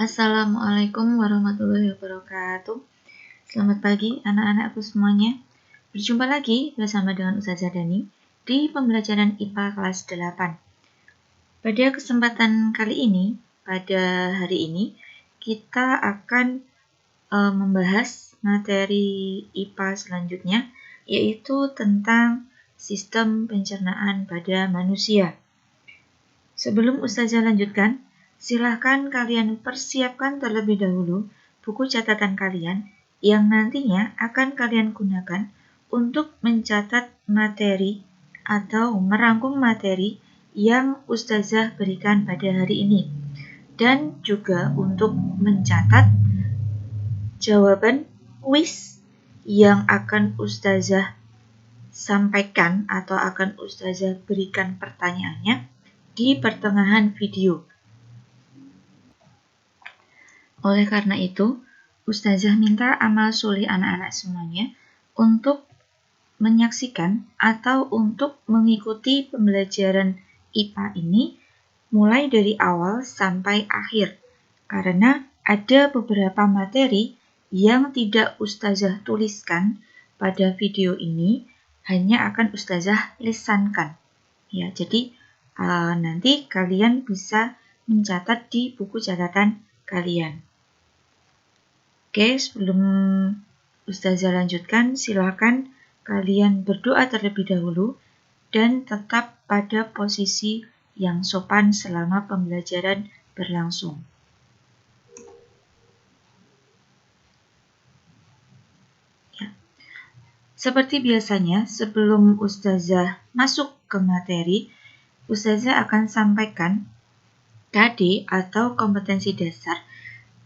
Assalamualaikum warahmatullahi wabarakatuh. Selamat pagi anak-anakku semuanya. Berjumpa lagi bersama dengan Ustazah Dani di pembelajaran IPA kelas 8. Pada kesempatan kali ini, pada hari ini, kita akan membahas materi IPA selanjutnya, yaitu tentang sistem pencernaan pada manusia. Sebelum Ustazah lanjutkan, silahkan kalian persiapkan terlebih dahulu buku catatan kalian yang nantinya akan kalian gunakan untuk mencatat materi atau merangkum materi yang Ustazah berikan pada hari ini, dan juga untuk mencatat jawaban kuis yang akan Ustazah sampaikan atau akan Ustazah berikan pertanyaannya di pertengahan video. Oleh karena itu, Ustazah minta amal sulih anak-anak semuanya untuk menyaksikan atau untuk mengikuti pembelajaran IPA ini mulai dari awal sampai akhir, karena ada beberapa materi yang tidak Ustazah tuliskan pada video ini, hanya akan Ustazah lisankan. Ya, jadi nanti kalian bisa mencatat di buku catatan kalian. Oke, sebelum Ustazah lanjutkan, silakan kalian berdoa terlebih dahulu dan tetap pada posisi yang sopan selama pembelajaran berlangsung. Ya. Seperti biasanya, sebelum Ustazah masuk ke materi, Ustazah akan sampaikan KD atau kompetensi dasar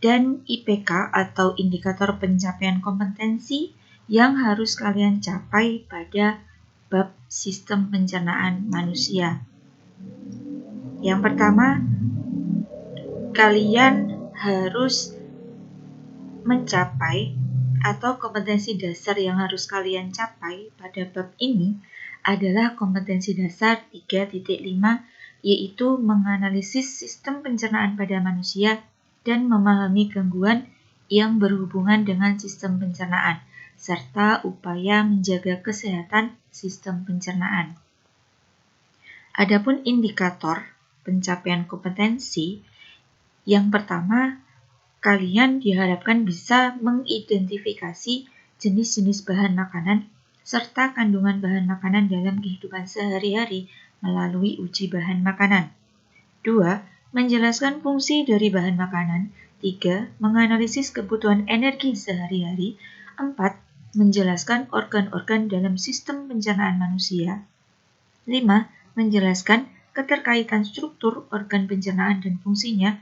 dan IPK atau indikator pencapaian kompetensi yang harus kalian capai pada bab sistem pencernaan manusia. Yang pertama, kalian harus mencapai atau kompetensi dasar yang harus kalian capai pada bab ini adalah kompetensi dasar 3.5, yaitu menganalisis sistem pencernaan pada manusia dan memahami gangguan yang berhubungan dengan sistem pencernaan, serta upaya menjaga kesehatan sistem pencernaan. Adapun indikator pencapaian kompetensi, yang pertama, kalian diharapkan bisa mengidentifikasi jenis-jenis bahan makanan serta kandungan bahan makanan dalam kehidupan sehari-hari melalui uji bahan makanan. 2. Menjelaskan fungsi dari bahan makanan. 3. Menganalisis kebutuhan energi sehari-hari. 4. Menjelaskan organ-organ dalam sistem pencernaan manusia. 5. Menjelaskan keterkaitan struktur organ pencernaan dan fungsinya.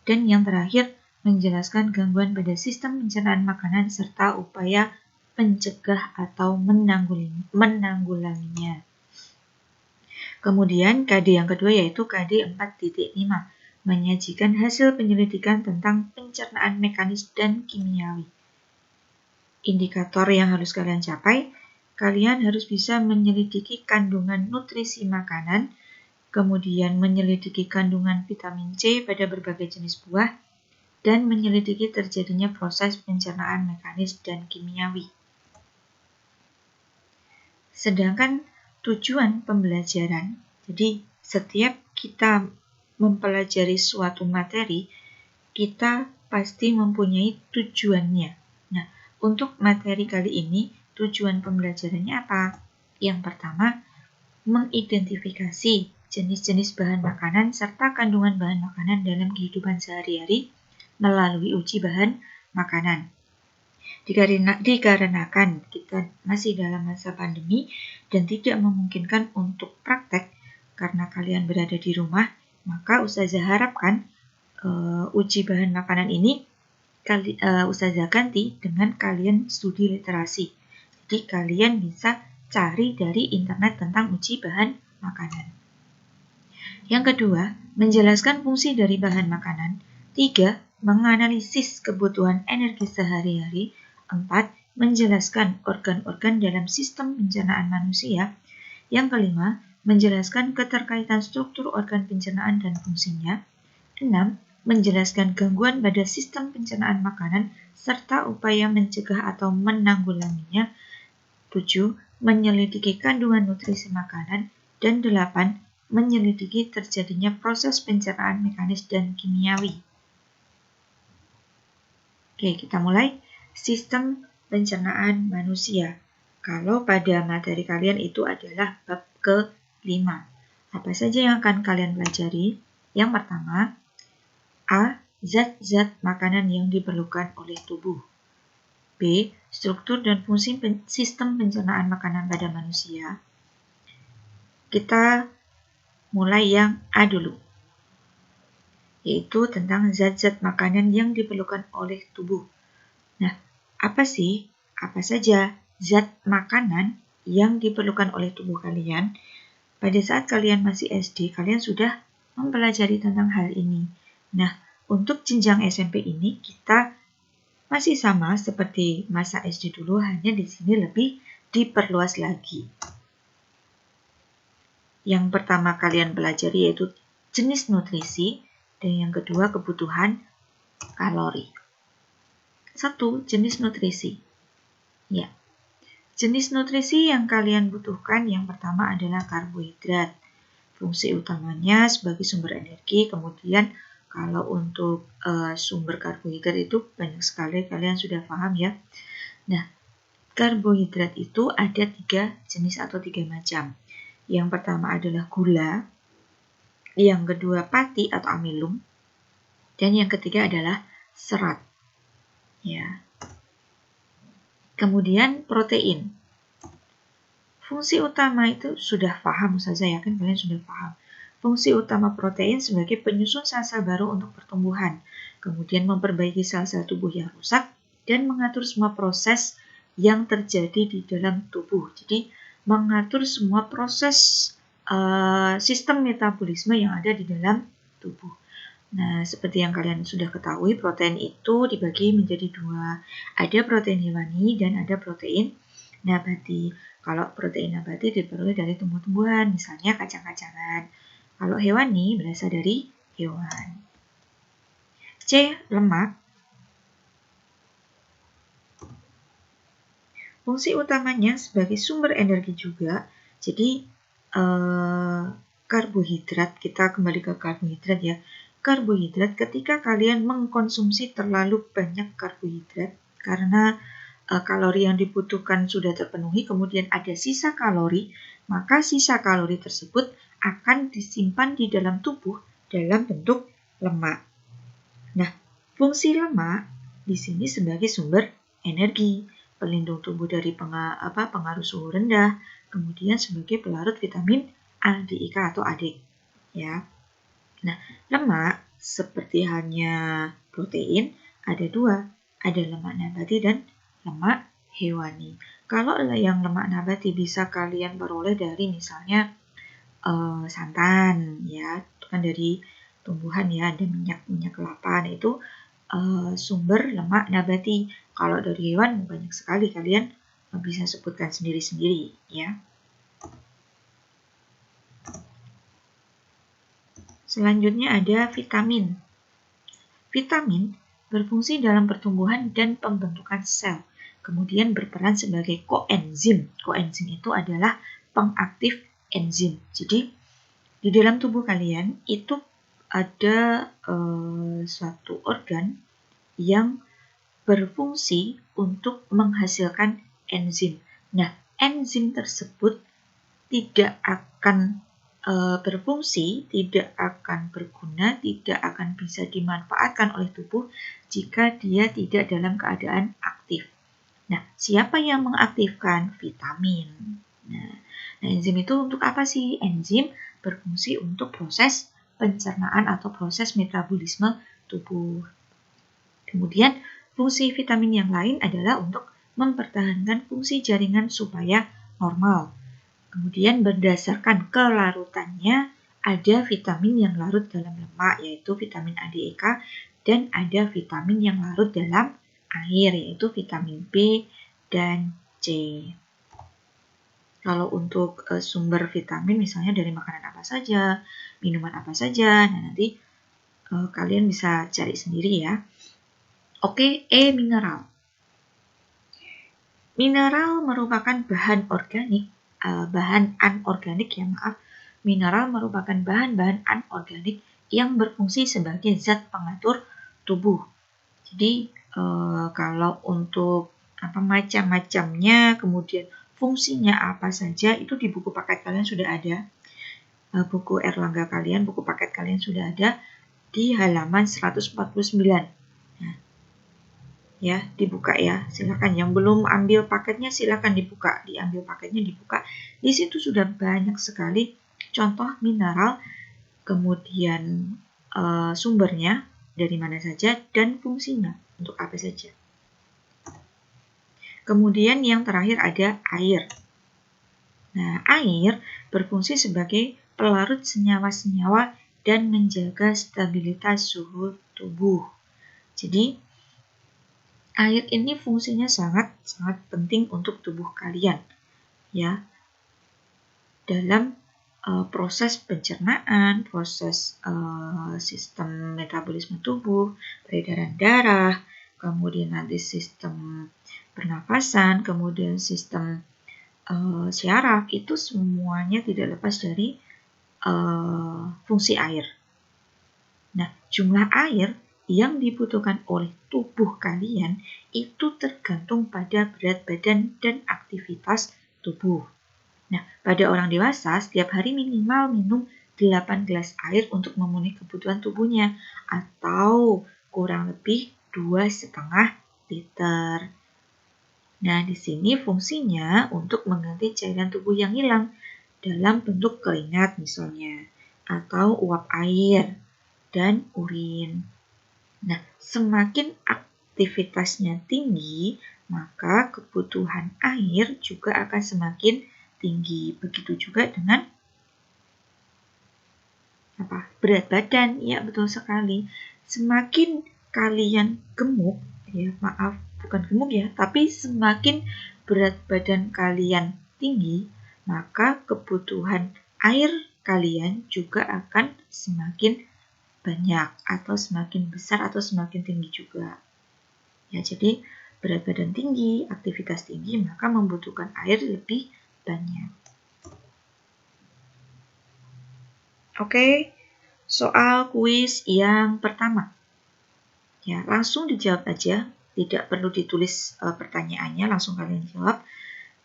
Dan yang terakhir, menjelaskan gangguan pada sistem pencernaan makanan serta upaya pencegah atau menanggulanginya. Kemudian KD yang kedua yaitu KD 4.5, menyajikan hasil penyelidikan tentang pencernaan mekanis dan kimiawi. Indikator yang harus kalian capai, kalian harus bisa menyelidiki kandungan nutrisi makanan, kemudian menyelidiki kandungan vitamin C pada berbagai jenis buah, dan menyelidiki terjadinya proses pencernaan mekanis dan kimiawi. Sedangkan tujuan pembelajaran, jadi setiap kita mempelajari suatu materi, kita pasti mempunyai tujuannya. Nah, untuk materi kali ini, tujuan pembelajarannya apa? Yang pertama, mengidentifikasi jenis-jenis bahan makanan serta kandungan bahan makanan dalam kehidupan sehari-hari melalui uji bahan makanan. Dikarenakan kita masih dalam masa pandemi dan tidak memungkinkan untuk praktek karena kalian berada di rumah, maka Ustazah harapkan uji bahan makanan ini Ustazah ganti dengan kalian studi literasi. Jadi kalian bisa cari dari internet tentang uji bahan makanan. Yang kedua, menjelaskan fungsi dari bahan makanan. 3. Menganalisis kebutuhan energi sehari-hari. 4. Menjelaskan organ-organ dalam sistem pencernaan manusia. Yang kelima, menjelaskan keterkaitan struktur organ pencernaan dan fungsinya. 6. menjelaskan gangguan pada sistem pencernaan makanan serta upaya mencegah atau menanggulanginya. 7. Menyelidiki kandungan nutrisi makanan. Dan 8. Menyelidiki terjadinya proses pencernaan mekanis dan kimiawi. Oke, kita mulai. Sistem pencernaan manusia. Kalau pada materi kalian itu adalah bab ke-5. Apa saja yang akan kalian pelajari? Yang pertama, A. Zat-zat makanan yang diperlukan oleh tubuh. B. Struktur dan fungsi sistem pencernaan makanan pada manusia. Kita mulai yang A dulu, yaitu tentang zat-zat makanan yang diperlukan oleh tubuh. Nah, apa saja zat makanan yang diperlukan oleh tubuh kalian? Pada saat kalian masih SD, kalian sudah mempelajari tentang hal ini. Nah, untuk jenjang SMP ini kita masih sama seperti masa SD dulu, hanya di sini lebih diperluas lagi. Yang pertama kalian pelajari yaitu jenis nutrisi, dan yang kedua kebutuhan kalori. 1. Jenis nutrisi. Ya. Jenis nutrisi yang kalian butuhkan yang pertama adalah karbohidrat. Fungsi utamanya sebagai sumber energi. Kemudian kalau untuk sumber karbohidrat itu banyak sekali, kalian sudah paham ya. Nah, karbohidrat itu ada 3 jenis atau 3 macam. Yang pertama adalah gula, yang kedua pati atau amilum, dan yang ketiga adalah serat. Ya. Kemudian protein. Fungsi utama itu sudah paham, saya yakin kalian sudah paham. Fungsi utama protein sebagai penyusun sel-sel baru untuk pertumbuhan, kemudian memperbaiki sel-sel tubuh yang rusak, dan mengatur semua proses yang terjadi di dalam tubuh. Jadi, mengatur semua proses sistem metabolisme yang ada di dalam tubuh. Nah, seperti yang kalian sudah ketahui, protein itu dibagi menjadi 2. Ada protein hewani dan ada protein nabati. Kalau protein nabati diperoleh dari tumbuh-tumbuhan, misalnya kacang-kacangan. Kalau hewani berasal dari hewan. C. Lemak. Fungsi utamanya sebagai sumber energi juga. Jadi, karbohidrat, kita kembali ke karbohidrat ya. Karbohidrat, ketika kalian mengkonsumsi terlalu banyak karbohidrat, karena kalori yang dibutuhkan sudah terpenuhi, kemudian ada sisa kalori, maka sisa kalori tersebut akan disimpan di dalam tubuh dalam bentuk lemak. Nah, fungsi lemak di sini sebagai sumber energi, pelindung tubuh dari pengaruh suhu rendah, kemudian sebagai pelarut vitamin A, D, I, K atau AD. Ya. Nah, lemak seperti halnya protein ada 2, ada lemak nabati dan lemak hewani. Kalau yang lemak nabati bisa kalian peroleh dari misalnya santan, ya, itu kan dari tumbuhan ya, ada minyak kelapa, nah itu sumber lemak nabati. Kalau dari hewan banyak sekali, kalian bisa sebutkan sendiri-sendiri ya. Selanjutnya ada vitamin. Vitamin berfungsi dalam pertumbuhan dan pembentukan sel, kemudian berperan sebagai koenzim. Koenzim itu adalah pengaktif enzim. Jadi di dalam tubuh kalian itu ada suatu organ yang berfungsi untuk menghasilkan enzim. Nah, enzim tersebut tidak akan berfungsi, tidak akan berguna, tidak akan bisa dimanfaatkan oleh tubuh jika dia tidak dalam keadaan aktif. Nah, siapa yang mengaktifkan? Vitamin. Nah, enzim itu untuk apa sih? Enzim berfungsi untuk proses pencernaan atau proses metabolisme tubuh. Kemudian, fungsi vitamin yang lain adalah untuk mempertahankan fungsi jaringan supaya normal. Kemudian berdasarkan kelarutannya, ada vitamin yang larut dalam lemak, yaitu vitamin A, D, E, K, dan ada vitamin yang larut dalam air, yaitu vitamin B dan C. Kalau untuk sumber vitamin misalnya dari makanan apa saja, minuman apa saja, nah nanti Kalian bisa cari sendiri ya. Oke, E. Mineral. Mineral merupakan bahan organik, bahan anorganik ya maaf. Mineral merupakan bahan-bahan anorganik yang berfungsi sebagai zat pengatur tubuh. Jadi kalau untuk macam-macamnya, kemudian fungsinya apa saja, itu di buku paket kalian sudah ada. Buku Erlangga kalian, buku paket kalian sudah ada di halaman 149. Nah, ya, dibuka ya. Silakan yang belum ambil paketnya silakan dibuka, diambil paketnya dibuka. Di situ sudah banyak sekali contoh mineral, kemudian sumbernya dari mana saja dan fungsinya untuk apa saja. Kemudian yang terakhir ada air. Nah, air berfungsi sebagai pelarut senyawa-senyawa dan menjaga stabilitas suhu tubuh. Jadi, air ini fungsinya sangat penting untuk tubuh kalian, ya. Dalam proses pencernaan, proses sistem metabolisme tubuh, peredaran darah, kemudian nanti sistem pernafasan, kemudian sistem syaraf, itu semuanya tidak lepas dari fungsi air. Nah, jumlah air yang dibutuhkan oleh tubuh kalian itu tergantung pada berat badan dan aktivitas tubuh. Nah, pada orang dewasa setiap hari minimal minum 8 gelas air untuk memenuhi kebutuhan tubuhnya atau kurang lebih 2,5 liter. Nah, di sini fungsinya untuk mengganti cairan tubuh yang hilang dalam bentuk keringat misalnya, atau uap air dan urin. Nah, semakin aktivitasnya tinggi, maka kebutuhan air juga akan semakin tinggi. Begitu juga dengan berat badan. Ya, betul sekali. Semakin kalian gemuk, ya maaf, bukan gemuk ya, tapi semakin berat badan kalian tinggi, maka kebutuhan air kalian juga akan semakin banyak atau semakin besar atau semakin tinggi juga. Ya, jadi berat badan tinggi, aktivitas tinggi, maka membutuhkan air lebih banyak. Oke, soal kuis yang pertama. Ya, langsung dijawab aja, tidak perlu ditulis pertanyaannya, langsung kalian jawab.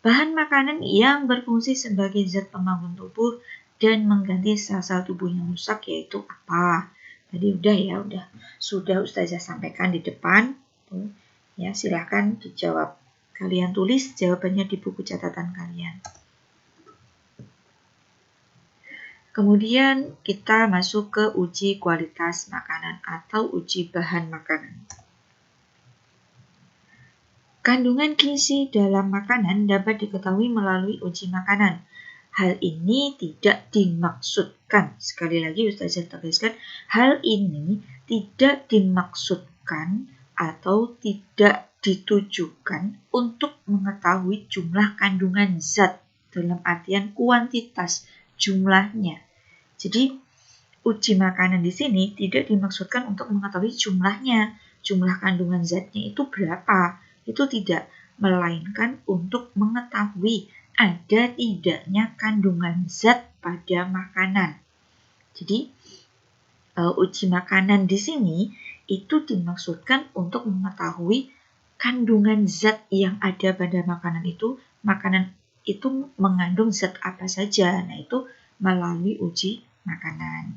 Bahan makanan yang berfungsi sebagai zat pembangun tubuh dan mengganti sel-sel tubuh yang rusak yaitu apa? Tadi sudah Ustazah sampaikan di depan. Ya, silahkan dijawab. Kalian tulis jawabannya di buku catatan kalian. Kemudian kita masuk ke uji kualitas makanan atau uji bahan makanan. Kandungan gizi dalam makanan dapat diketahui melalui uji makanan. Hal ini tidak dimaksudkan, sekali lagi Ustazah tegaskan, hal ini tidak dimaksudkan atau tidak ditujukan untuk mengetahui jumlah kandungan zat dalam artian kuantitas jumlahnya. Jadi uji makanan di sini tidak dimaksudkan untuk mengetahui jumlahnya, jumlah kandungan zatnya itu berapa, itu tidak, melainkan untuk mengetahui ada tidaknya kandungan zat pada makanan. Jadi uji makanan di sini itu dimaksudkan untuk mengetahui kandungan zat yang ada pada makanan itu mengandung zat apa saja. Nah, itu melalui uji makanan.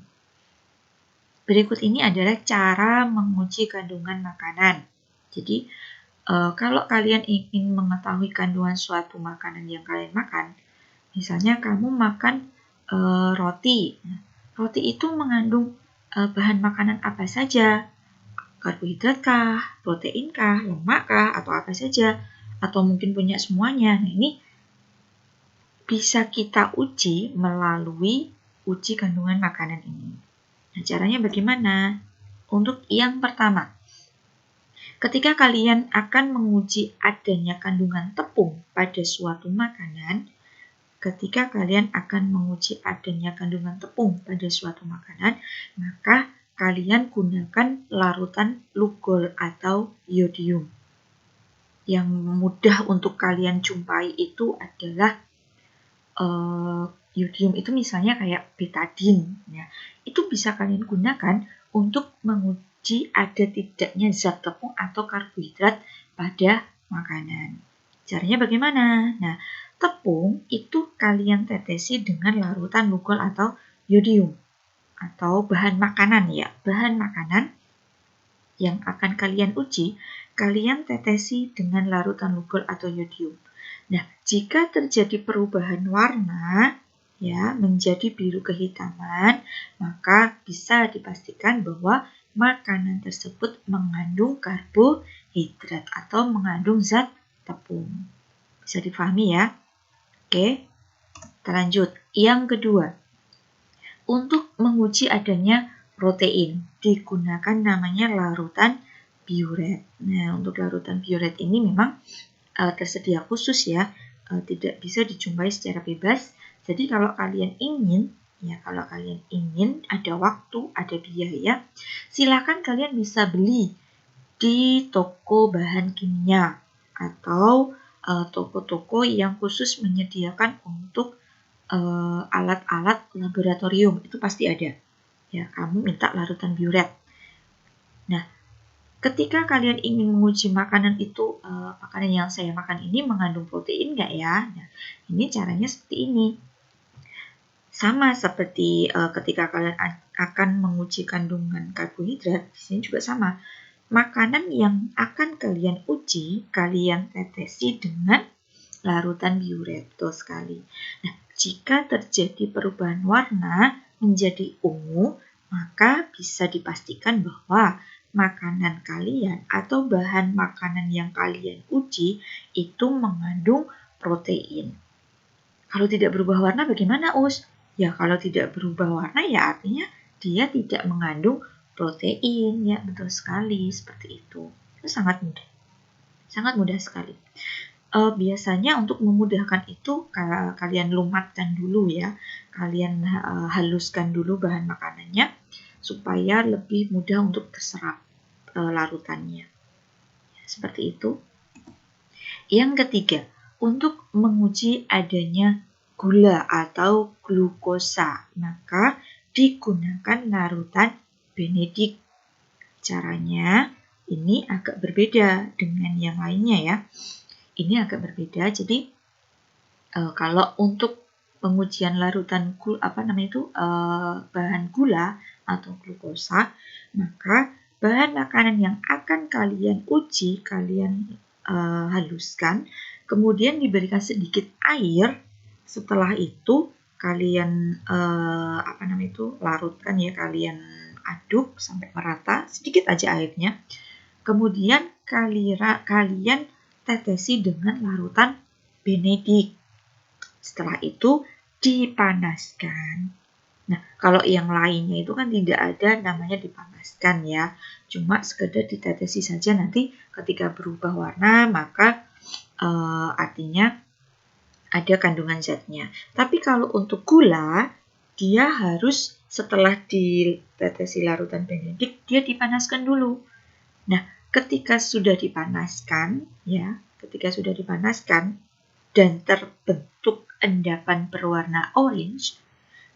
Berikut ini adalah cara menguji kandungan makanan. Jadi, kalau kalian ingin mengetahui kandungan suatu makanan yang kalian makan, misalnya kamu makan roti. Roti itu mengandung bahan makanan apa saja? Karbohidrat kah, protein kah, lemak kah, atau apa saja? Atau mungkin punya semuanya. Nah, ini bisa kita uji melalui uji kandungan makanan ini. Nah, caranya bagaimana? Untuk yang pertama, ketika kalian akan menguji adanya kandungan tepung pada suatu makanan, maka kalian gunakan larutan lugol atau iodium. Yang mudah untuk kalian jumpai itu adalah iodium itu misalnya kayak betadine. Ya. Itu bisa kalian gunakan untuk menguji ada tidaknya zat tepung atau karbohidrat pada makanan. Caranya bagaimana? Nah, tepung itu kalian tetesi dengan larutan lugol atau iodium atau bahan makanan ya. Bahan makanan yang akan kalian uji, kalian tetesi dengan larutan lugol atau iodium. Nah, jika terjadi perubahan warna ya menjadi biru kehitaman, maka bisa dipastikan bahwa makanan tersebut mengandung karbohidrat atau mengandung zat tepung. Bisa difahami ya? Oke, kita lanjut. Yang kedua, untuk menguji adanya protein, digunakan namanya larutan biuret. Nah, untuk larutan biuret ini memang tersedia khusus ya, tidak bisa dijumpai secara bebas. Jadi kalau kalian ingin, ada waktu, ada biaya, silakan kalian bisa beli di toko bahan kimia atau toko-toko yang khusus menyediakan untuk alat-alat laboratorium, itu pasti ada. Ya, kamu minta larutan biuret. Nah, ketika kalian ingin menguji makanan itu, makanan yang saya makan ini mengandung protein nggak ya? Nah, ini caranya seperti ini. Sama seperti ketika kalian akan menguji kandungan karbohidrat, di sini juga sama. Makanan yang akan kalian uji, kalian tetesi dengan larutan biuret, betul sekali. Nah, jika terjadi perubahan warna menjadi ungu, maka bisa dipastikan bahwa makanan kalian atau bahan makanan yang kalian uji itu mengandung protein. Kalau tidak berubah warna bagaimana, Us? Ya, kalau tidak berubah warna ya artinya dia tidak mengandung protein. Ya, betul sekali seperti itu. Itu sangat mudah. Sangat mudah sekali. Biasanya untuk memudahkan itu kalian lumatkan dulu ya. Kalian haluskan dulu bahan makanannya supaya lebih mudah untuk terserap larutannya. Seperti itu. Yang ketiga, untuk menguji adanya gula atau glukosa, maka digunakan larutan Benedict. Caranya ini agak berbeda dengan yang lainnya ya. Ini agak berbeda. Jadi kalau untuk pengujian larutan bahan gula atau glukosa, maka bahan makanan yang akan kalian uji, kalian haluskan, kemudian diberikan sedikit air. Setelah itu kalian larutkan ya, kalian aduk sampai merata, sedikit aja airnya. Kemudian kalian tetesi dengan larutan Benedict. Setelah itu dipanaskan. Nah, kalau yang lainnya itu kan tidak ada namanya dipanaskan ya. Cuma sekedar ditetesi saja, nanti ketika berubah warna maka artinya ada kandungan zatnya. Tapi kalau untuk gula, dia harus setelah ditetesi larutan Benedict, dia dipanaskan dulu. Nah, ketika sudah dipanaskan dan terbentuk endapan berwarna orange,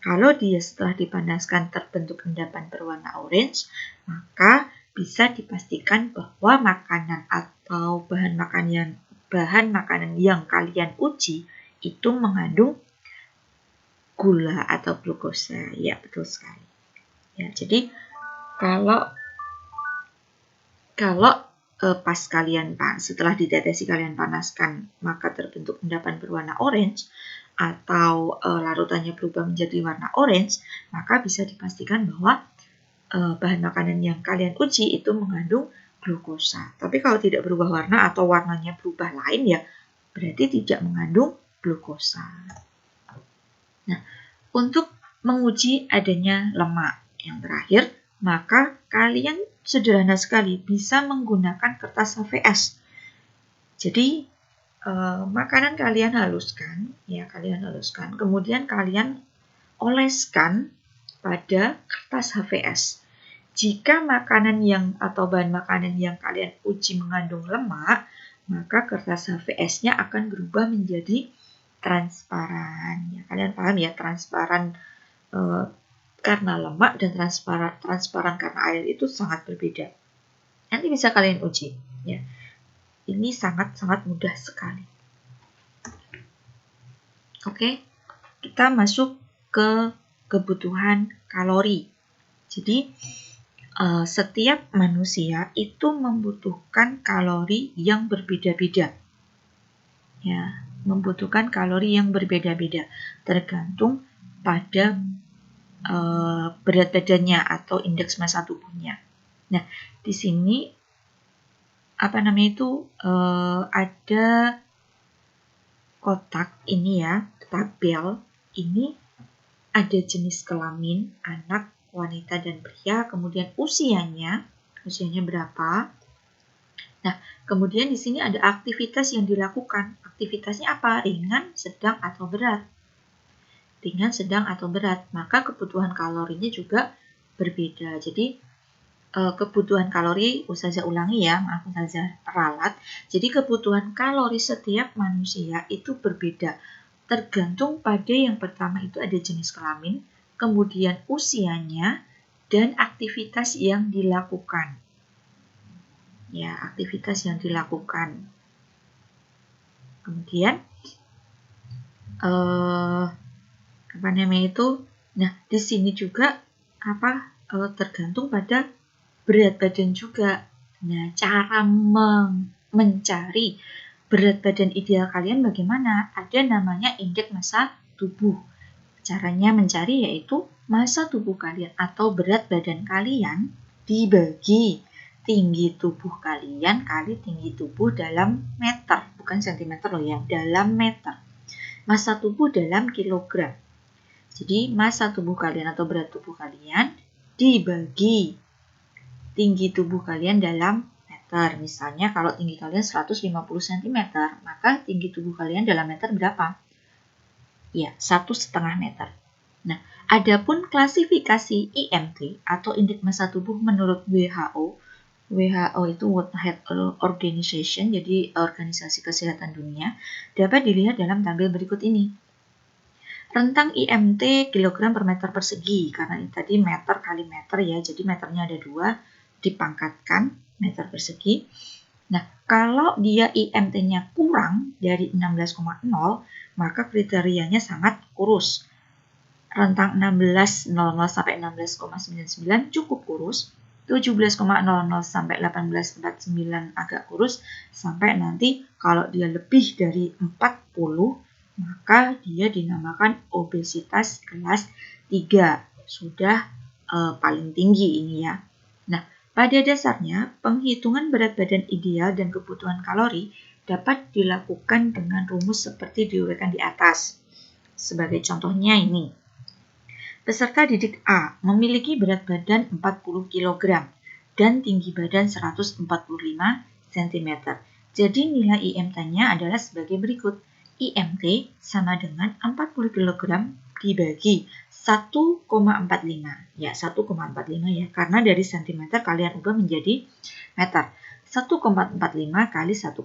kalau dia setelah dipanaskan terbentuk endapan berwarna orange, maka bisa dipastikan bahwa makanan atau bahan makanan yang kalian uji itu mengandung gula atau glukosa. Ya, betul sekali. Ya, jadi kalau pas setelah ditetesi kalian panaskan maka terbentuk endapan berwarna orange atau larutannya berubah menjadi warna orange, maka bisa dipastikan bahwa bahan makanan yang kalian uji itu mengandung glukosa. Tapi kalau tidak berubah warna atau warnanya berubah lain ya berarti tidak mengandung glukosa. Nah, untuk menguji adanya lemak yang terakhir, maka kalian sederhana sekali bisa menggunakan kertas HVS. Jadi makanan kalian haluskan, kemudian kalian oleskan pada kertas HVS. Jika makanan atau bahan makanan yang kalian uji mengandung lemak, maka kertas HVS-nya akan berubah menjadi transparan. Ya, kalian paham ya, transparan karena lemak dan transparan karena air itu sangat berbeda. Nanti bisa kalian uji. Ya. Ini sangat-sangat mudah sekali. Oke, kita masuk ke kebutuhan kalori. Jadi, setiap manusia itu membutuhkan kalori yang berbeda-beda. Ya, membutuhkan kalori yang berbeda-beda tergantung pada berat badannya atau indeks massa tubuhnya. Nah, di sini ada kotak ini ya, tabel ini ada jenis kelamin, anak, wanita, dan pria, kemudian usianya berapa. Nah, kemudian di sini ada aktivitas yang dilakukan. Aktivitasnya apa? Ringan, sedang, atau berat. Ringan, sedang, atau berat. Maka kebutuhan kalorinya juga berbeda. Jadi, kebutuhan kalori, Ustazah ulangi ya, maaf Ustazah ralat. Jadi kebutuhan kalori setiap manusia itu berbeda. Tergantung pada yang pertama itu ada jenis kelamin, kemudian usianya, dan aktivitas yang dilakukan. Ya, aktivitas yang dilakukan. Kemudian, Nah, di sini juga tergantung pada berat badan juga. Nah, cara mencari berat badan ideal kalian bagaimana? Ada namanya indeks massa tubuh. Caranya mencari yaitu massa tubuh kalian atau berat badan kalian dibagi tinggi tubuh kalian kali tinggi tubuh dalam meter. Bukan sentimeter loh ya, dalam meter. Massa tubuh dalam kilogram. Jadi, massa tubuh kalian atau berat tubuh kalian dibagi tinggi tubuh kalian dalam meter. Misalnya kalau tinggi kalian 150 cm, maka tinggi tubuh kalian dalam meter berapa? Ya, 1,5 meter. Nah, adapun klasifikasi IMT atau indeks massa tubuh menurut WHO. WHO itu World Health Organization, jadi organisasi kesehatan dunia, dapat dilihat dalam tabel berikut ini. Rentang IMT kilogram per meter persegi, karena ini tadi meter kali meter ya, jadi meternya ada 2, dipangkatkan meter persegi. Nah, kalau dia IMT-nya kurang dari 16,0, maka kriterianya sangat kurus. Rentang 16,00 sampai 16,99 cukup kurus, 17,00 sampai 18,49 agak kurus, sampai nanti kalau dia lebih dari 40, maka dia dinamakan obesitas kelas 3. Sudah paling tinggi ini ya. Nah, pada dasarnya, penghitungan berat badan ideal dan kebutuhan kalori dapat dilakukan dengan rumus seperti diuraikan di atas. Sebagai contohnya ini. Peserta didik A memiliki berat badan 40 kg dan tinggi badan 145 cm. Jadi nilai IMT-nya adalah sebagai berikut. IMT sama dengan 40 kg dibagi 1,45. Ya, 1,45 ya. Karena dari cm kalian ubah menjadi meter. 1,45 kali 1,45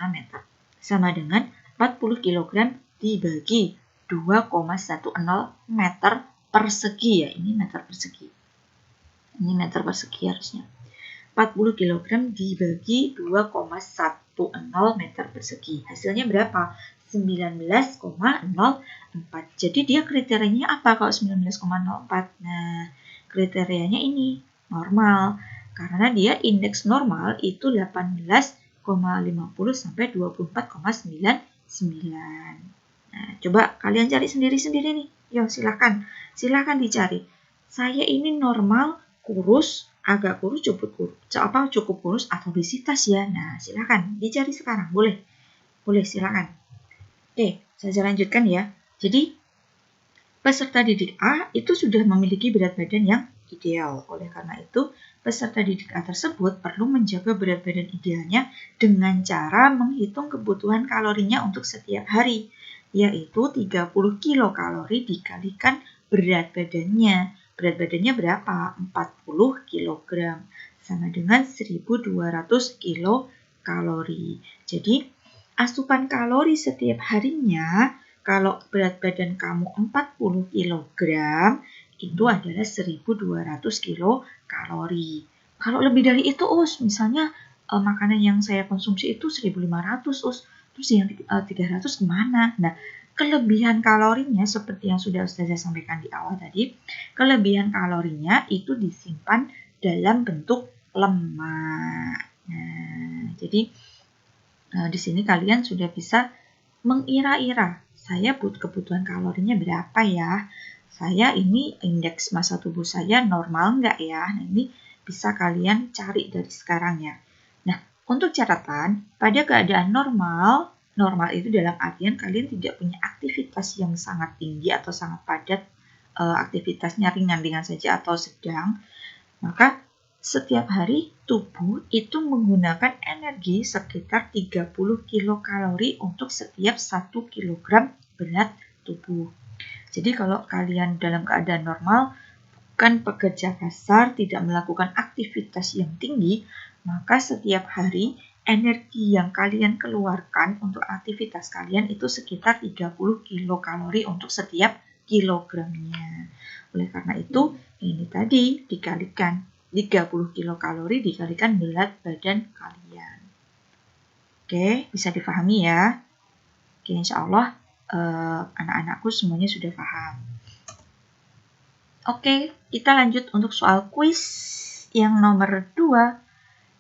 meter. Sama dengan 40 kg dibagi 2,10 meter persegi ya. Ini meter persegi. Ini meter persegi harusnya. 40 kg dibagi 2,10 meter persegi. Hasilnya berapa? 19,04. Jadi dia kriterianya apa kalau 19,04? Nah, kriterianya ini normal. Karena dia indeks normal itu 18,50 sampai 24,99. Nah, coba kalian cari sendiri-sendiri nih. Yo, silakan dicari. Saya ini normal, kurus, agak kurus, cukup kurus atau obesitas ya. Nah, silakan dicari sekarang, boleh silakan. Oke, saya lanjutkan ya. Jadi, peserta didik A itu sudah memiliki berat badan yang ideal. Oleh karena itu, peserta didik A tersebut perlu menjaga berat badan idealnya dengan cara menghitung kebutuhan kalorinya untuk setiap hari, yaitu 30 kilokalori dikalikan berat badannya. berat badannya berapa? 40 kg, sama dengan 1200 kilokalori. Jadi, asupan kalori setiap harinya, kalau berat badan kamu 40 kg, itu adalah 1200 kilokalori. Kalau lebih dari itu, misalnya makanan yang saya konsumsi itu 1500, terus yang 300 gimana? Nah, kelebihan kalorinya seperti yang sudah Ustazah sampaikan di awal tadi, kelebihan kalorinya itu disimpan dalam bentuk lemak. Nah, jadi di sini kalian sudah bisa mengira-ira, saya kebutuhan kalorinya berapa ya? Saya ini indeks massa tubuh saya normal nggak ya? Nah, ini bisa kalian cari dari sekarang ya. Nah, untuk catatan, pada keadaan normal itu dalam artian kalian tidak punya aktivitas yang sangat tinggi atau sangat padat, aktivitasnya ringan-ringan saja atau sedang, maka setiap hari tubuh itu menggunakan energi sekitar 30 kilokalori untuk setiap 1 kilogram berat tubuh. Jadi kalau kalian dalam keadaan normal, bukan pekerja kasar, tidak melakukan aktivitas yang tinggi, maka setiap hari energi yang kalian keluarkan untuk aktivitas kalian itu sekitar 30 kilokalori untuk setiap kilogramnya. Oleh karena itu, ini tadi dikalikan 30 kilokalori dikalikan berat badan kalian. Oke, bisa dipahami ya? Oke, insya Allah anak-anakku semuanya sudah paham. Oke, kita lanjut untuk soal kuis yang nomor 2.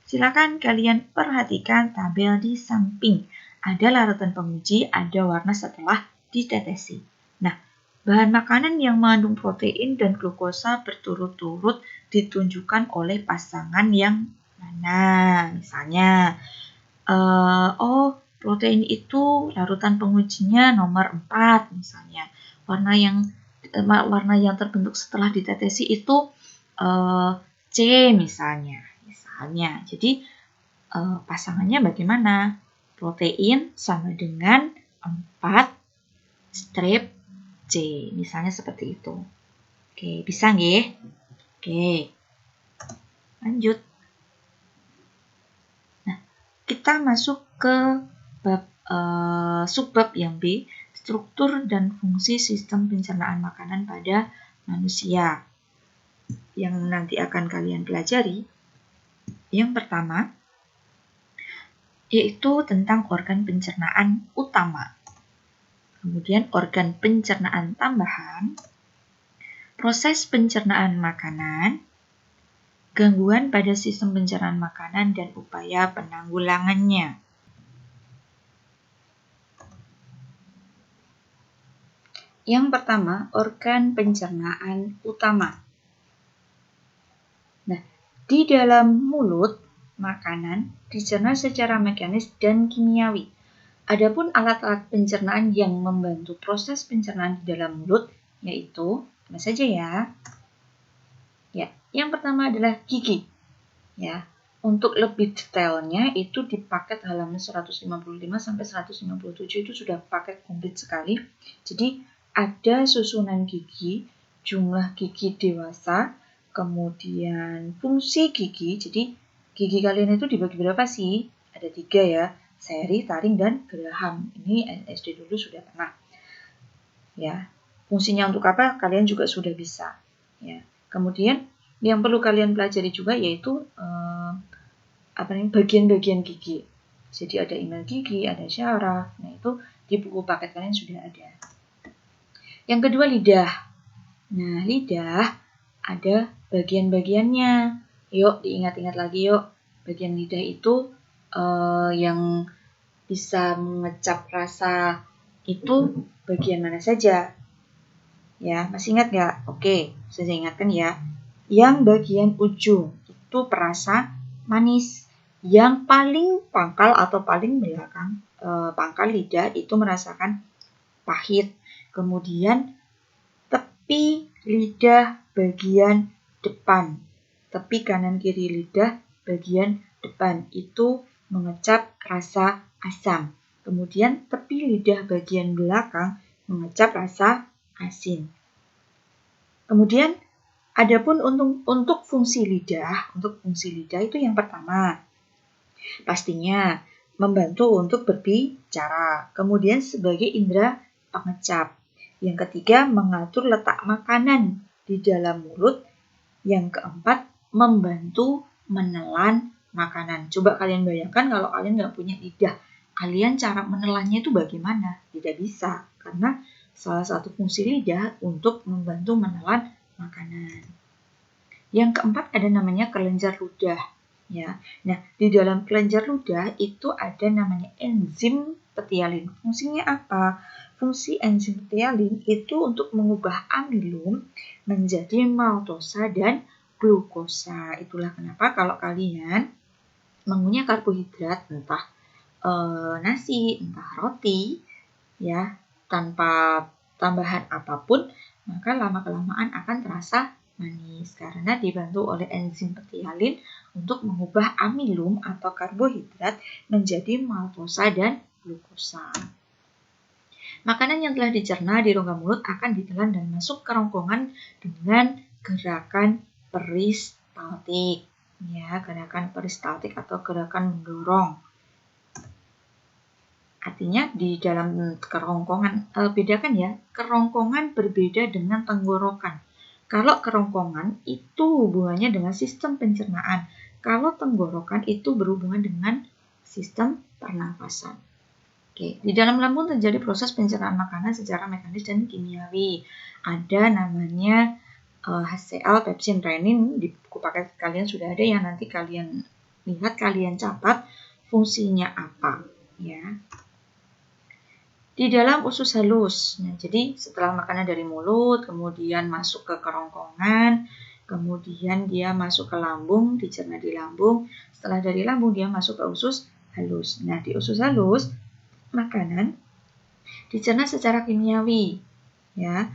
Silakan kalian perhatikan tabel di samping. Ada larutan penguji, ada warna setelah ditetesi. Nah, bahan makanan yang mengandung protein dan glukosa berturut-turut ditunjukkan oleh pasangan yang mana. Misalnya, protein itu larutan pengujinya nomor 4 misalnya. Warna yang terbentuk setelah ditetesi itu C misalnya. Jadi pasangannya bagaimana? Protein sama dengan 4 strip C. Misalnya seperti itu. Oke, bisa nggih? Oke. Lanjut. Nah, kita masuk ke subbab yang B, struktur dan fungsi sistem pencernaan makanan pada manusia. Yang nanti akan kalian pelajari. Yang pertama, yaitu tentang organ pencernaan utama. Kemudian organ pencernaan tambahan, proses pencernaan makanan, gangguan pada sistem pencernaan makanan dan upaya penanggulangannya. Yang pertama, organ pencernaan utama. Nah, di dalam mulut, makanan dicerna secara mekanis dan kimiawi. Adapun alat-alat pencernaan yang membantu proses pencernaan di dalam mulut, yaitu, apa saja ya? Ya, yang pertama adalah gigi. Ya, untuk lebih detailnya itu di paket halaman 155 sampai 157 itu sudah paket komplit sekali. Jadi ada susunan gigi, jumlah gigi dewasa, kemudian fungsi gigi. Jadi gigi kalian itu dibagi berapa sih? Ada 3 ya, seri, taring, dan geraham. Ini SD dulu sudah pernah. Ya, fungsinya untuk apa? Kalian juga sudah bisa. Ya, kemudian yang perlu kalian pelajari juga yaitu bagian-bagian gigi. Jadi ada inang gigi, ada syaraf. Nah, itu di buku paket kalian sudah ada. Yang kedua, lidah. Nah, lidah ada bagian-bagiannya. Yuk, diingat-ingat lagi yuk. Bagian lidah itu yang bisa mengecap rasa itu bagian mana saja? Ya, masih ingat nggak? Oke, saya ingatkan ya. Yang bagian ujung itu perasa manis. Yang paling pangkal atau paling belakang pangkal lidah itu merasakan pahit. Kemudian tepi lidah bagian depan, tepi kanan kiri lidah bagian depan itu mengecap rasa asam. Kemudian tepi lidah bagian belakang mengecap rasa asin. Kemudian Adapun untuk fungsi lidah itu yang pertama, pastinya membantu untuk berbicara. Kemudian sebagai indera pengecap. Yang ketiga, mengatur letak makanan di dalam mulut. Yang keempat, membantu menelan makanan. Coba kalian bayangkan kalau kalian nggak punya lidah, kalian cara menelannya itu bagaimana? Tidak bisa, karena salah satu fungsi lidah untuk membantu menelan makanan. Yang keempat ada namanya kelenjar ludah. Ya, nah di dalam kelenjar ludah itu ada namanya enzim petialin. Fungsinya apa? Fungsi enzim petialin itu untuk mengubah amilum menjadi maltosa dan glukosa. Itulah kenapa kalau kalian mengunyah karbohidrat, entah nasi, entah roti, ya tanpa tambahan apapun, maka lama-kelamaan akan terasa manis karena dibantu oleh enzim petialin untuk mengubah amilum atau karbohidrat menjadi maltosa dan glukosa. Makanan yang telah dicerna di rongga mulut akan ditelan dan masuk ke kerongkongan dengan gerakan peristaltik. Ya, gerakan peristaltik atau gerakan mendorong. Artinya di dalam kerongkongan, bedakan ya, kerongkongan berbeda dengan tenggorokan. Kalau kerongkongan itu hubungannya dengan sistem pencernaan. Kalau tenggorokan itu berhubungan dengan sistem pernafasan. Oke, di dalam lambung terjadi proses pencernaan makanan secara mekanis dan kimiawi. Ada namanya HCl, pepsin, renin. Di buku paket kalian sudah ada yang nanti kalian lihat, kalian catat fungsinya apa. Ya. Di dalam usus halus. Nah, jadi setelah makanan dari mulut, kemudian masuk ke kerongkongan, kemudian dia masuk ke lambung, dicerna di lambung. Setelah dari lambung dia masuk ke usus halus. Nah, di usus halus makanan dicerna secara kimiawi, ya,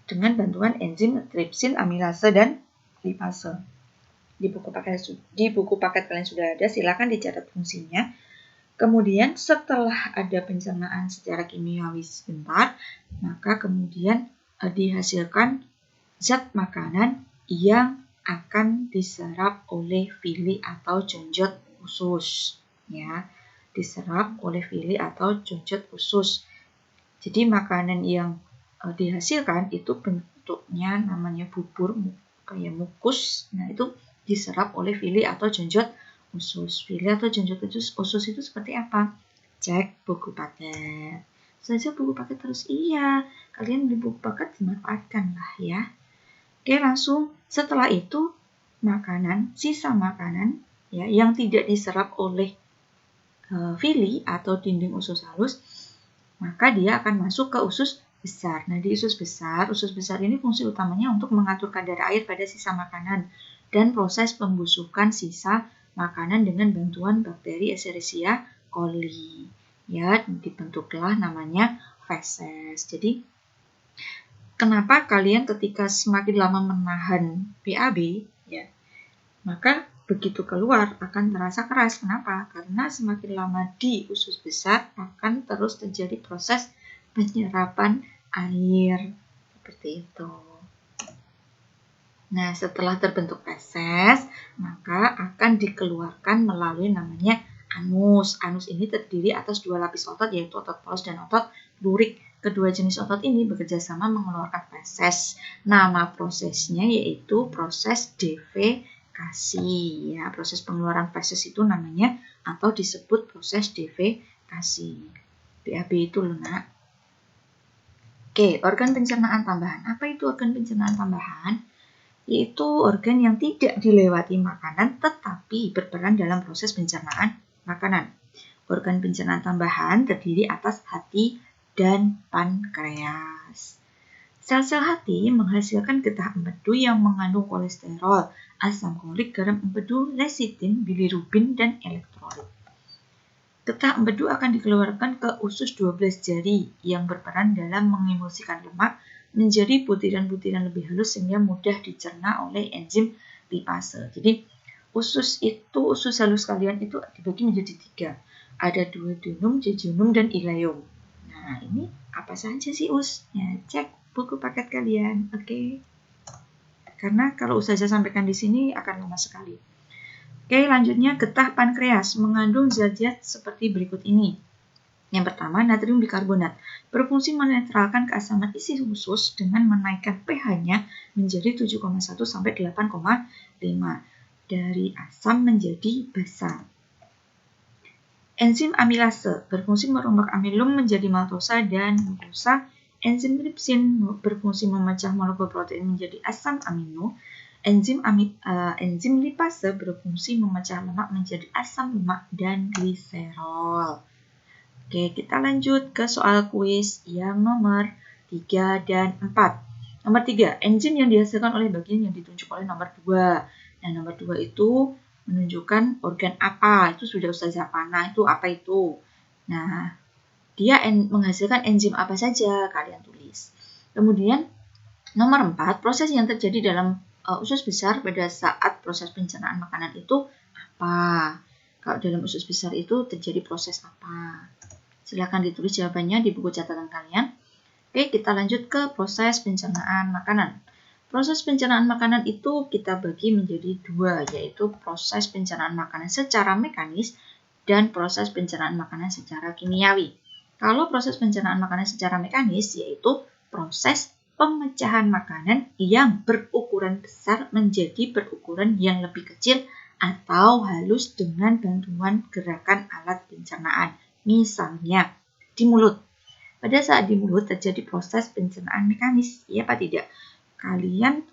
dengan bantuan enzim tripsin, amilase, dan lipase. Di buku paket kalian sudah ada, silakan dicatat fungsinya. Kemudian setelah ada pencernaan secara kimiawi sebentar, maka kemudian dihasilkan zat makanan yang akan diserap oleh villi atau jonjot usus. Ya, diserap oleh villi atau jonjot usus. Jadi makanan yang dihasilkan itu bentuknya namanya bubur kayak mukus. Nah, itu diserap oleh villi atau jonjot usus. Villi atau jonjot usus itu seperti apa? Cek buku paket. Saja buku paket terus, iya. Kalian beli buku paket dimanfaatkan lah ya. Oke, langsung setelah itu sisa makanan ya yang tidak diserap oleh villi atau dinding usus halus, maka dia akan masuk ke usus besar. Nah, di usus besar ini fungsi utamanya untuk mengatur kadar air pada sisa makanan dan proses pembusukan sisa makanan dengan bantuan bakteri Escherichia coli. Ya, dibentuklah namanya feses. Jadi, kenapa kalian ketika semakin lama menahan BAB, ya, maka begitu keluar akan terasa keras. Kenapa? Karena semakin lama di usus besar akan terus terjadi proses penyerapan air. Seperti itu. Nah, setelah terbentuk feses, maka akan dikeluarkan melalui namanya anus. Anus ini terdiri atas dua lapis otot, yaitu otot polos dan otot lurik. Kedua jenis otot ini bekerja sama mengeluarkan feses. Nama prosesnya yaitu proses defekasi. Ya, proses pengeluaran feses itu namanya atau disebut proses defekasi. BAB itu loh, nak. Oke, organ pencernaan tambahan. Apa itu organ pencernaan tambahan? Yaitu organ yang tidak dilewati makanan tetapi berperan dalam proses pencernaan makanan. Organ pencernaan tambahan terdiri atas hati dan pankreas. Sel-sel hati menghasilkan getah empedu yang mengandung kolesterol, asam folik, garam empedu, lesitin, bilirubin, dan elektrolit. Getah empedu akan dikeluarkan ke usus 12 jari yang berperan dalam mengemulsikan lemak menjadi butiran-butiran lebih halus sehingga mudah dicerna oleh enzim lipase. Jadi usus halus kalian itu dibagi menjadi 3. Ada duodenum, jejunum, dan ileum. Nah, ini apa saja sih us? Ya, cek buku paket kalian. Oke. karena kalau Ustazah sampaikan di sini akan lama sekali. Oke, lanjutnya getah pankreas mengandung zat-zat seperti berikut ini. Yang pertama, natrium bikarbonat berfungsi menetralkan keasaman isi usus dengan menaikkan pH-nya menjadi 7,1 sampai 8,5 dari asam menjadi basa. Enzim amilase berfungsi merombak amilum menjadi maltosa dan glukosa. Enzim tripsin berfungsi memecah molekul protein menjadi asam amino. Enzim lipase berfungsi memecah lemak menjadi asam lemak dan gliserol. Oke, kita lanjut ke soal kuis yang nomor 3 dan 4. Nomor 3, enzim yang dihasilkan oleh bagian yang ditunjuk oleh nomor 2. Nah, nomor 2 itu menunjukkan organ apa, itu sudah Ustazah panah, itu apa itu. Nah, dia menghasilkan enzim apa saja, kalian tulis. Kemudian, nomor 4, proses yang terjadi dalam usus besar pada saat proses pencernaan makanan itu apa? Kalau dalam usus besar itu terjadi proses apa? Silakan ditulis jawabannya di buku catatan kalian. Oke, kita lanjut ke proses pencernaan makanan. Proses pencernaan makanan itu kita bagi menjadi dua, yaitu proses pencernaan makanan secara mekanis dan proses pencernaan makanan secara kimiawi. Kalau proses pencernaan makanan secara mekanis, yaitu proses pemecahan makanan yang berukuran besar menjadi berukuran yang lebih kecil atau halus dengan bantuan gerakan alat pencernaan. Misalnya, di mulut. Pada saat di mulut terjadi proses pencernaan mekanis, ya apa tidak? Kalian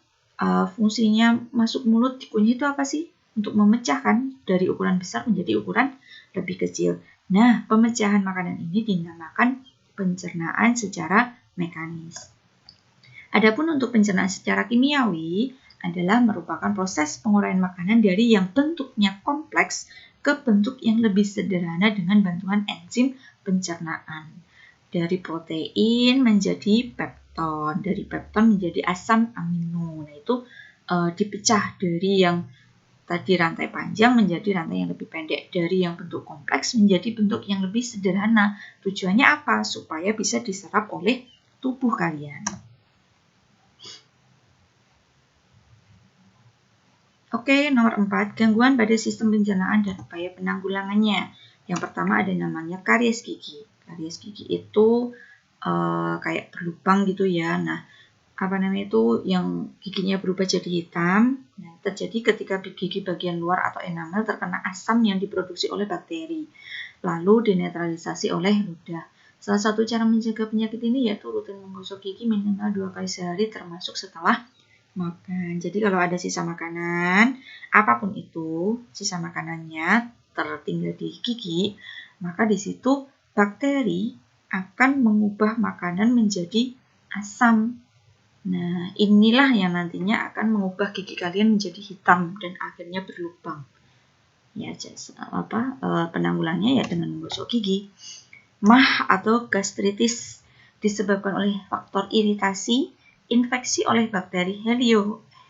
fungsinya masuk mulut dikunyah itu apa sih? Untuk memecahkan dari ukuran besar menjadi ukuran lebih kecil. Nah, pemecahan makanan ini dinamakan pencernaan secara mekanis. Adapun untuk pencernaan secara kimiawi adalah merupakan proses penguraian makanan dari yang bentuknya kompleks ke bentuk yang lebih sederhana dengan bantuan enzim pencernaan. Dari protein menjadi pepton, dari pepton menjadi asam amino. Nah, itu dipecah dari yang tadi rantai panjang menjadi rantai yang lebih pendek, dari yang bentuk kompleks menjadi bentuk yang lebih sederhana. Tujuannya apa? Supaya bisa diserap oleh tubuh kalian. Oke, nomor 4, gangguan pada sistem pencernaan dan upaya penanggulangannya. Yang pertama ada namanya karies gigi. Karies gigi itu kayak berlubang gitu ya. Nah, itu yang giginya berubah jadi hitam. Nah, terjadi ketika gigi bagian luar atau enamel terkena asam yang diproduksi oleh bakteri, lalu dinetralisasi oleh ludah. Salah satu cara mencegah penyakit ini yaitu rutin menggosok gigi minimal 2 kali sehari termasuk setelah makan. Jadi kalau ada sisa makanan, apapun itu, sisa makanannya tertinggal di gigi, maka di situ bakteri akan mengubah makanan menjadi asam. Nah, inilah yang nantinya akan mengubah gigi kalian menjadi hitam dan akhirnya berlubang. Ya, penanggulannya ya dengan menggosok gigi. MAH atau gastritis disebabkan oleh faktor iritasi, infeksi oleh bakteri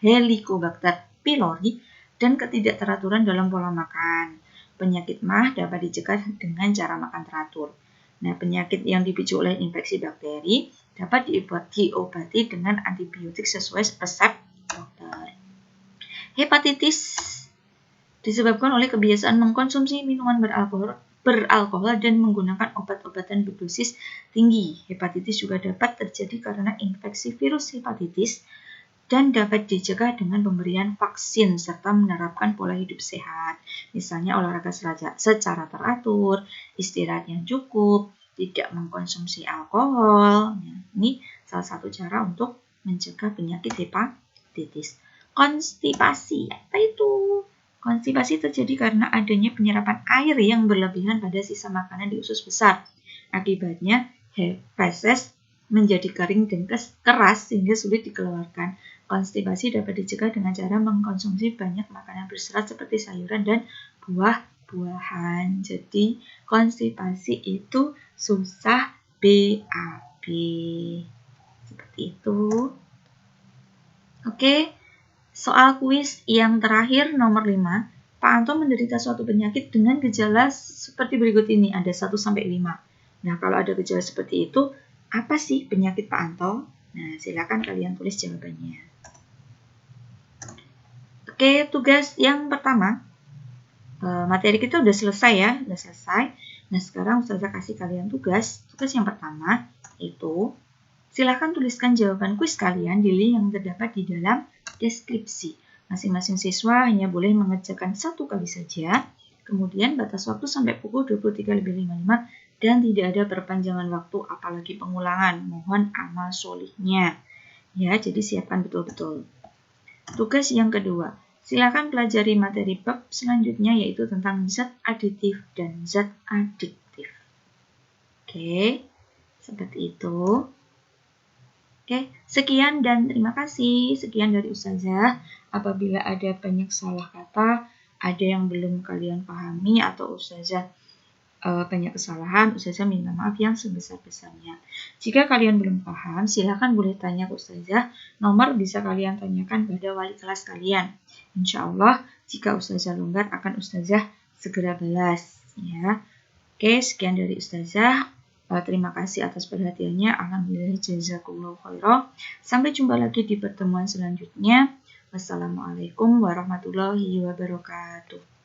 Helicobacter pylori, dan ketidakteraturan dalam pola makan. Penyakit MAH dapat dicegah dengan cara makan teratur. Nah, penyakit yang dipicu oleh infeksi bakteri dapat diobati dengan antibiotik sesuai resep dokter. Hepatitis disebabkan oleh kebiasaan mengkonsumsi minuman beralkohol dan menggunakan obat-obatan berdosis tinggi. Hepatitis juga dapat terjadi karena infeksi virus hepatitis dan dapat dicegah dengan pemberian vaksin serta menerapkan pola hidup sehat. Misalnya olahraga secara teratur, istirahat yang cukup, tidak mengkonsumsi alkohol. Nah, ini salah satu cara untuk mencegah penyakit hepatitis. Konstipasi, apa itu? Konstipasi terjadi karena adanya penyerapan air yang berlebihan pada sisa makanan di usus besar. Akibatnya, feses menjadi kering dan keras sehingga sulit dikeluarkan. Konstipasi dapat dicegah dengan cara mengkonsumsi banyak makanan berserat seperti sayuran dan buah-buahan. Jadi, konstipasi itu susah BAB. Seperti itu. Oke. Soal kuis yang terakhir nomor 5, Pak Anto menderita suatu penyakit dengan gejala seperti berikut ini, ada 1-5. Nah, kalau ada gejala seperti itu, apa sih penyakit Pak Anto? Nah, silakan kalian tulis jawabannya. Oke, tugas yang pertama, materi kita udah selesai ya, udah selesai. Nah, sekarang Ustazah kasih kalian tugas. Tugas yang pertama itu silakan tuliskan jawaban kuis kalian di link yang terdapat di dalam deskripsi. Masing-masing siswa hanya boleh mengerjakan 1 kali saja. Kemudian batas waktu sampai pukul 23.55 dan tidak ada perpanjangan waktu apalagi pengulangan. Mohon amal solihnya. Ya, jadi siapkan betul-betul. Tugas yang kedua, silakan pelajari materi bab selanjutnya yaitu tentang zat aditif dan zat adiktif. Oke, seperti itu. Oke, sekian dan terima kasih. Sekian dari Ustazah. Apabila ada banyak salah kata, ada yang belum kalian pahami atau Ustazah banyak kesalahan, Ustazah minta maaf yang sebesar-besarnya. Jika kalian belum paham, silakan boleh tanya ke Ustazah. Nomor bisa kalian tanyakan pada wali kelas kalian. Insya Allah, jika Ustazah longgar akan Ustazah segera balas. Ya. Oke, sekian dari Ustazah. Terima kasih atas perhatiannya. Alhamdulillah jazakumullahu khairan. Sampai jumpa lagi di pertemuan selanjutnya. Wassalamualaikum warahmatullahi wabarakatuh.